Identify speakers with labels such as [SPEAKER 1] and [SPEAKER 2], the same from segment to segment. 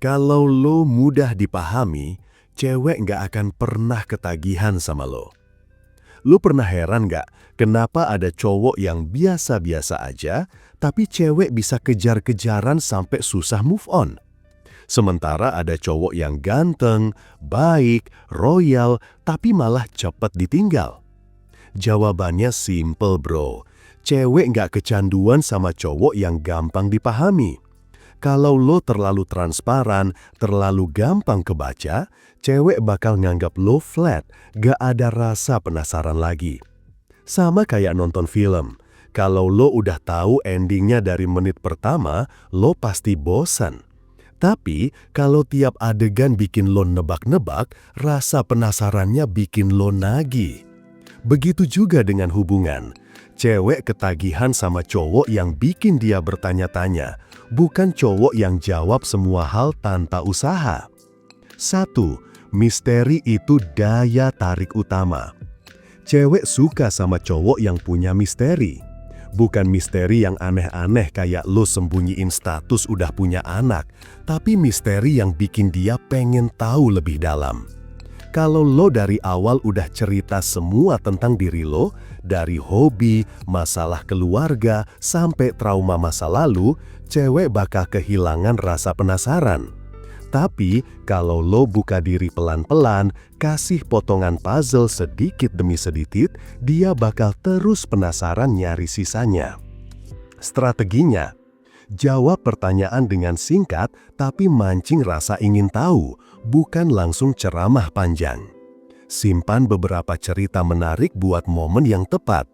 [SPEAKER 1] Kalau lo mudah dipahami, cewek nggak akan pernah ketagihan sama lo. Lo pernah heran nggak kenapa ada cowok yang biasa-biasa aja, tapi cewek bisa kejar-kejaran sampai susah move on? Sementara ada cowok yang ganteng, baik, royal, tapi malah cepat ditinggal. Jawabannya simple bro, cewek nggak kecanduan sama cowok yang gampang dipahami. Kalau lo terlalu transparan, terlalu gampang kebaca, cewek bakal nganggap lo flat, gak ada rasa penasaran lagi. Sama kayak nonton film, kalau lo udah tahu endingnya dari menit pertama, lo pasti bosan. Tapi kalau tiap adegan bikin lo nebak-nebak, rasa penasarannya bikin lo nagih. Begitu juga dengan hubungan. Cewek ketagihan sama cowok yang bikin dia bertanya-tanya, bukan cowok yang jawab semua hal tanpa usaha. 1. Misteri itu daya tarik utama. Cewek suka sama cowok yang punya misteri. Bukan misteri yang aneh-aneh kayak lo sembunyiin status udah punya anak, tapi misteri yang bikin dia pengen tahu lebih dalam. Kalau lo dari awal udah cerita semua tentang diri lo, dari hobi, masalah keluarga, sampai trauma masa lalu, cewek bakal kehilangan rasa penasaran. Tapi kalau lo buka diri pelan-pelan, kasih potongan puzzle sedikit demi sedikit, dia bakal terus penasaran nyari sisanya. Strateginya, jawab pertanyaan dengan singkat tapi mancing rasa ingin tahu, bukan langsung ceramah panjang. Simpan beberapa cerita menarik buat momen yang tepat.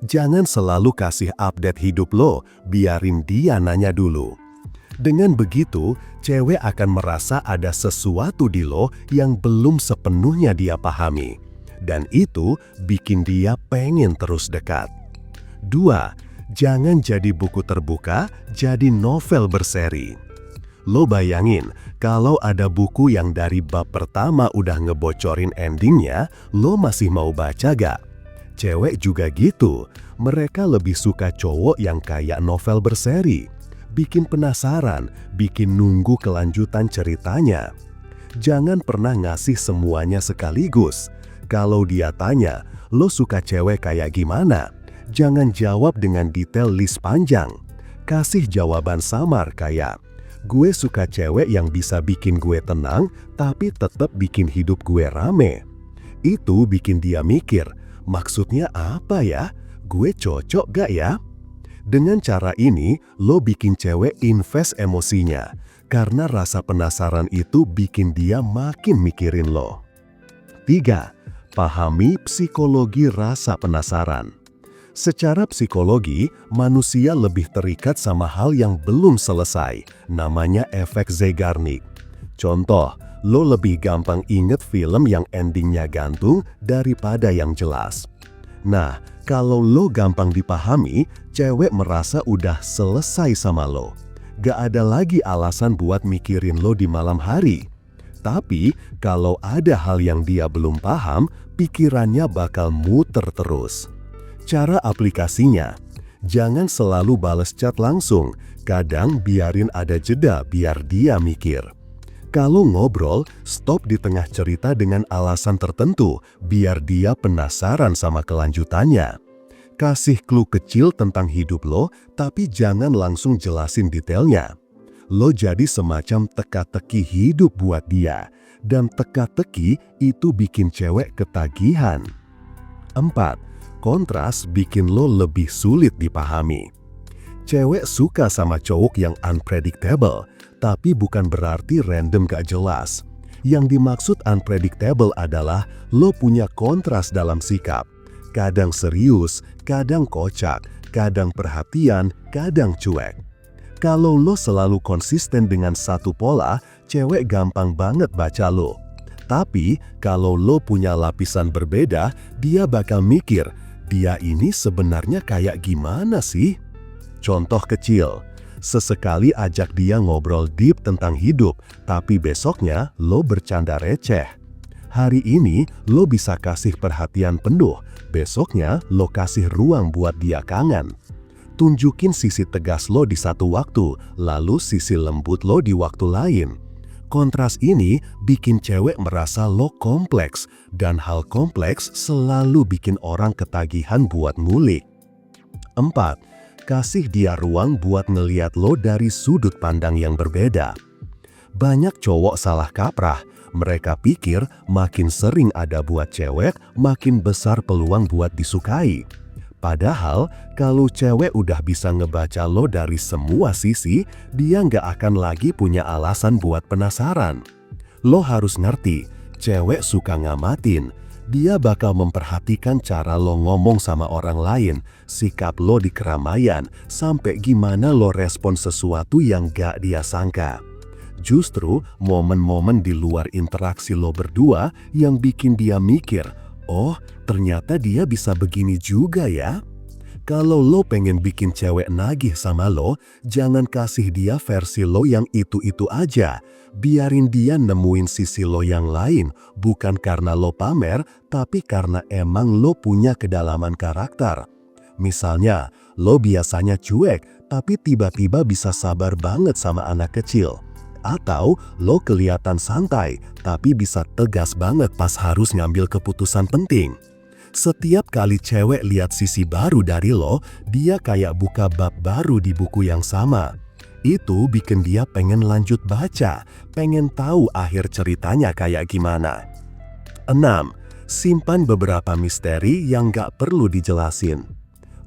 [SPEAKER 1] Jangan selalu kasih update hidup lo, biarin dia nanya dulu. Dengan begitu, cewek akan merasa ada sesuatu di lo yang belum sepenuhnya dia pahami. Dan itu bikin dia pengen terus dekat. 2. Jangan jadi buku terbuka, jadi novel berseri. Lo bayangin, kalau ada buku yang dari bab pertama udah ngebocorin endingnya, lo masih mau baca gak? Cewek juga gitu, mereka lebih suka cowok yang kayak novel berseri. Bikin penasaran, bikin nunggu kelanjutan ceritanya. Jangan pernah ngasih semuanya sekaligus. Kalau dia tanya, lo suka cewek kayak gimana? Jangan jawab dengan detail list panjang. Kasih jawaban samar kayak, gue suka cewek yang bisa bikin gue tenang, tapi tetap bikin hidup gue rame. Itu bikin dia mikir, maksudnya apa ya? Gue cocok gak ya? Dengan cara ini, lo bikin cewek invest emosinya, karena rasa penasaran itu bikin dia makin mikirin lo. 3. Pahami psikologi rasa penasaran. Secara psikologi, manusia lebih terikat sama hal yang belum selesai, namanya efek Zeigarnik. Contoh, lo lebih gampang inget film yang endingnya gantung daripada yang jelas. Nah, kalau lo gampang dipahami, cewek merasa udah selesai sama lo. Gak ada lagi alasan buat mikirin lo di malam hari. Tapi, kalau ada hal yang dia belum paham, pikirannya bakal muter terus. Cara aplikasinya, jangan selalu bales chat langsung, kadang biarin ada jeda biar dia mikir. Kalau ngobrol, stop di tengah cerita dengan alasan tertentu, biar dia penasaran sama kelanjutannya. Kasih clue kecil tentang hidup lo, tapi jangan langsung jelasin detailnya. Lo jadi semacam teka-teki hidup buat dia, dan teka-teki itu bikin cewek ketagihan. 4. Kontras bikin lo lebih sulit dipahami. Cewek suka sama cowok yang unpredictable, tapi bukan berarti random gak jelas. Yang dimaksud unpredictable adalah lo punya kontras dalam sikap. Kadang serius, kadang kocak, kadang perhatian, kadang cuek. Kalau lo selalu konsisten dengan satu pola, cewek gampang banget baca lo. Tapi kalau lo punya lapisan berbeda, dia bakal mikir, dia ini sebenarnya kayak gimana sih? Contoh kecil, sesekali ajak dia ngobrol deep tentang hidup, tapi besoknya lo bercanda receh. Hari ini lo bisa kasih perhatian penuh, besoknya lo kasih ruang buat dia kangen. Tunjukin sisi tegas lo di satu waktu, lalu sisi lembut lo di waktu lain. Kontras ini bikin cewek merasa lo kompleks, dan hal kompleks selalu bikin orang ketagihan buat ngulik. 4. Kasih dia ruang buat ngeliat lo dari sudut pandang yang berbeda. Banyak cowok salah kaprah. Mereka pikir makin sering ada buat cewek, makin besar peluang buat disukai. Padahal, kalau cewek udah bisa ngebaca lo dari semua sisi, dia nggak akan lagi punya alasan buat penasaran. Lo harus ngerti, cewek suka ngamatin. Dia bakal memperhatikan cara lo ngomong sama orang lain, sikap lo di keramaian, sampai gimana lo respon sesuatu yang gak dia sangka. Justru momen-momen di luar interaksi lo berdua yang bikin dia mikir, oh ternyata dia bisa begini juga ya. Kalau lo pengen bikin cewek nagih sama lo, jangan kasih dia versi lo yang itu-itu aja. Biarin dia nemuin sisi lo yang lain, bukan karena lo pamer, tapi karena emang lo punya kedalaman karakter. Misalnya, lo biasanya cuek, tapi tiba-tiba bisa sabar banget sama anak kecil. Atau lo kelihatan santai, tapi bisa tegas banget pas harus ngambil keputusan penting. Setiap kali cewek lihat sisi baru dari lo, dia kayak buka bab baru di buku yang sama. Itu bikin dia pengen lanjut baca, pengen tahu akhir ceritanya kayak gimana. 6. Simpan beberapa misteri yang gak perlu dijelasin.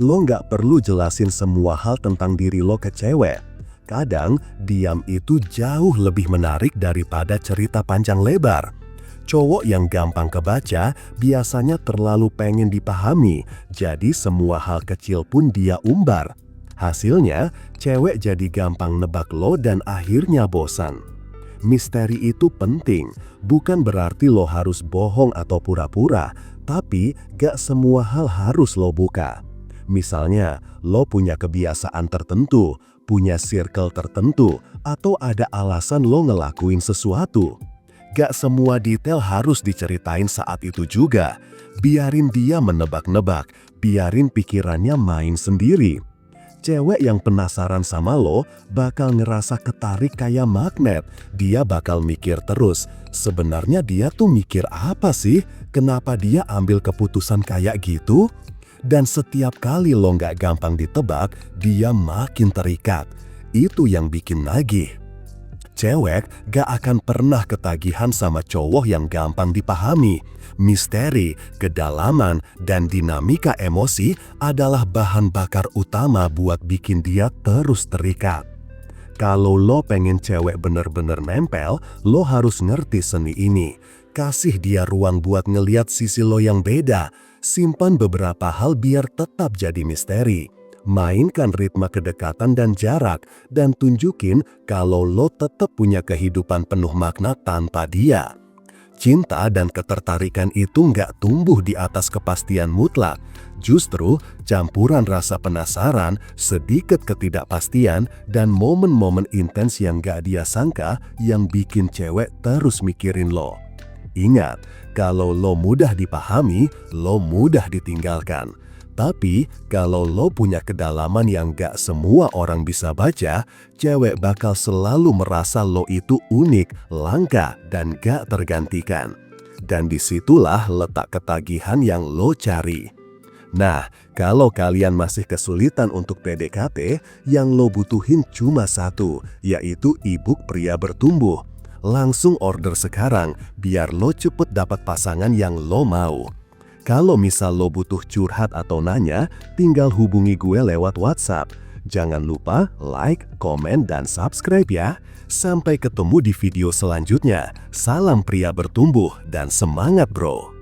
[SPEAKER 1] Lo gak perlu jelasin semua hal tentang diri lo ke cewek. Kadang, diam itu jauh lebih menarik daripada cerita panjang lebar. Cowok yang gampang kebaca biasanya terlalu pengen dipahami, jadi semua hal kecil pun dia umbar. Hasilnya, cewek jadi gampang nebak lo dan akhirnya bosan. Misteri itu penting, bukan berarti lo harus bohong atau pura-pura, tapi gak semua hal harus lo buka. Misalnya, lo punya kebiasaan tertentu, punya circle tertentu, atau ada alasan lo ngelakuin sesuatu. Gak semua detail harus diceritain saat itu juga. Biarin dia menebak-nebak, biarin pikirannya main sendiri. Cewek yang penasaran sama lo bakal ngerasa ketarik kayak magnet. Dia bakal mikir terus, sebenarnya dia tuh mikir apa sih? Kenapa dia ambil keputusan kayak gitu? Dan setiap kali lo nggak gampang ditebak, dia makin terikat. Itu yang bikin nagih. Cewek gak akan pernah ketagihan sama cowok yang gampang dipahami. Misteri, kedalaman, dan dinamika emosi adalah bahan bakar utama buat bikin dia terus terikat. Kalau lo pengen cewek bener-bener nempel, lo harus ngerti seni ini. Kasih dia ruang buat ngeliat sisi lo yang beda. Simpan beberapa hal biar tetap jadi misteri. Mainkan ritme kedekatan dan jarak, dan tunjukin kalau lo tetap punya kehidupan penuh makna tanpa dia. Cinta dan ketertarikan itu nggak tumbuh di atas kepastian mutlak. Justru campuran rasa penasaran, sedikit ketidakpastian, dan momen-momen intens yang nggak dia sangka yang bikin cewek terus mikirin lo. Ingat, kalau lo mudah dipahami, lo mudah ditinggalkan. Tapi, kalau lo punya kedalaman yang gak semua orang bisa baca, cewek bakal selalu merasa lo itu unik, langka, dan gak tergantikan. Dan disitulah letak ketagihan yang lo cari. Nah, kalau kalian masih kesulitan untuk PDKT, yang lo butuhin cuma satu, yaitu e-book Pria Bertumbuh. Langsung order sekarang, biar lo cepet dapat pasangan yang lo mau. Kalau misal lo butuh curhat atau nanya, tinggal hubungi gue lewat WhatsApp. Jangan lupa like, komen, dan subscribe ya. Sampai ketemu di video selanjutnya. Salam pria bertumbuh dan semangat bro.